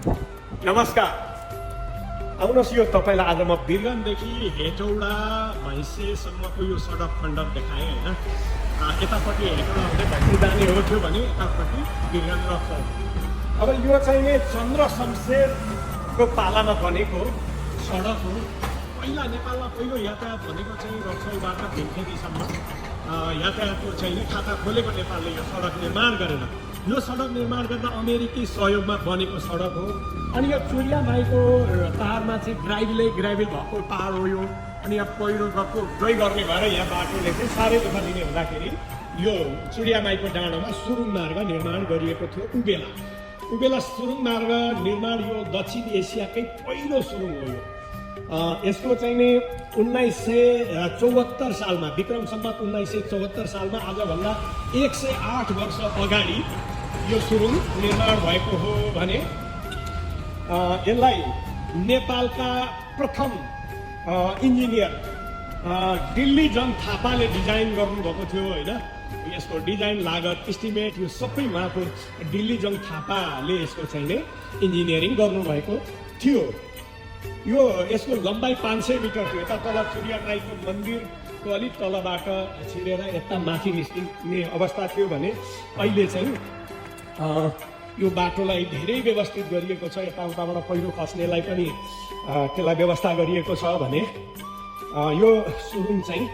नमस्कार। आउनुहोस् यो तपाईँलाई आज म बिरगञ्जदेखि हेटौडा भैँसेसम्मको यो सडक खण्ड देखाएँ होइन। यतापट्टि हेटौडा हुँदै भैँसे जाने हो थियो भने यतापट्टि बिरगञ्ज रक्सौल। अब यो चाहिँ नि चन्द्र शमशेरको पालामा बनेको सडक हो। पहिला नेपालमा पहिलो यातायात भनेको चाहिँ रक्सौलबाट भिमखेतीसम्म यातायातको चाहिँ नि खाता खोलेको नेपालले यो सडक निर्माण गरेर। यो सडक निर्माण गर्दा अमेरिकी सहयोगमा बनेको सडक हो। अनि यो चुरिया माईको पाहाडमा चाहिँ ग्राइभिल भएको पाहाड हो यो। अनि यहाँ पहिरो गई गर्ने भएर यहाँ बाटोले चाहिँ साह्रै दुःख दिने हुँदाखेरि यो चुरिया माईको डाँडोमा सुरुङ मार्ग निर्माण गरिएको थियो। उबेला सुरुङ मार्ग निर्माण यो दक्षिण एसियाकै पहिलो सुरुङ हो यो। यसको चाहिँ नि 1974 सालमा विक्रम सम्वत 1974 सालमा आजभन्दा 108 वर्ष अगाडि यो सुरुङ निर्माण भएको हो भने यसलाई नेपालका प्रथम इन्जिनियर दिल्लीजङ थापाले डिजाइन गर्नुभएको थियो होइन। यसको डिजाइन लागत इस्टिमेट यो सबै उहाँको दिल्लीजङ थापाले यसको चाहिँ नि इन्जिनियरिङ गर्नुभएको थियो। यो यसको लम्बाइ 500 मिटर थियो। यता तल चुरिया माईको मन्दिरको अलिक तलबाट छिरेर यता माथि निस्किने अवस्था थियो भने अहिले चाहिँ यो बाटोलाई धेरै व्यवस्थित गरिएको छ। यताउताबाट पहिरो खस्नेलाई पनि त्यसलाई व्यवस्था गरिएको छ भने यो सुरुङ चाहिँ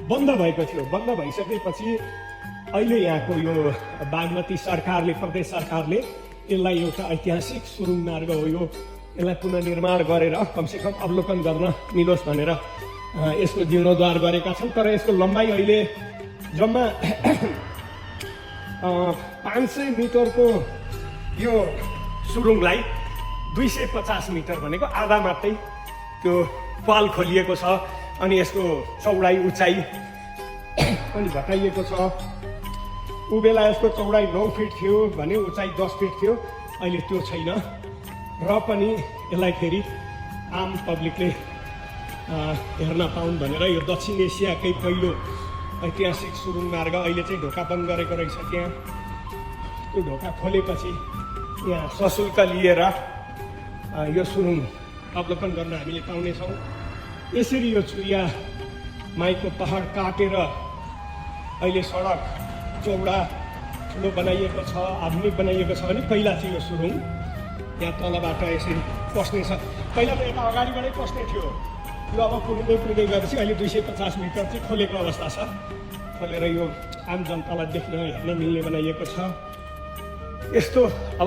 बन्द भएको थियो। बन्द भइसकेपछि अहिले यहाँको यो बागमती सरकारले प्रदेश सरकारले यसलाई एउटा ऐतिहासिक सुरुङ मार्ग हो यो। यसलाई पुनर्निर्माण गरेर कमसेकम अवलोकन गर्न मिलोस् भनेर यसको जीर्णोद्धार गरेका छन्। तर यसको लम्बाइ अहिले जम्मा 500 मिटरको यो सुरुङलाई 250 मिटर भनेको आधा मात्रै त्यो पाल खोलिएको छ। अनि यसको चौडाइ उचाइ पनि घटाइएको छ। उबेला यसको चौडाइ 9 फिट थियो भने उचाइ 10 फिट थियो। अहिले त्यो छैन र पनि यसलाई फेरि आम पब्लिकले हेर्न पाउन् भनेर यो दक्षिण एसियाकै पहिलो ऐतिहासिक सुरुङ मार्ग अहिले चाहिँ ढोका बन्द गरेको रहेछ। त्यहाँ त्यो ढोका खोलेपछि यहाँ सशुल्क लिएर यो सुरुङ अवलोकन गर्न हामीले पाउनेछौँ। यसरी यो चुरिया माईको पहाड काटेर अहिले सडक चौडा ठुलो बनाइएको छ, आधुनिक बनाइएको छ भने पहिला चाहिँ यो सुरुङ यहाँ तलबाट यसरी पस्ने छ। पहिला त यता अगाडिबाटै पस्ने थियो। यो अब कुद्दै गएपछि अहिले 250 मिटर चाहिँ खोलेको अवस्था छ। खोलेर यो आम जनतालाई देख्न हेर्न मिल्ने बनाइएको छ। यस्तो अवस्था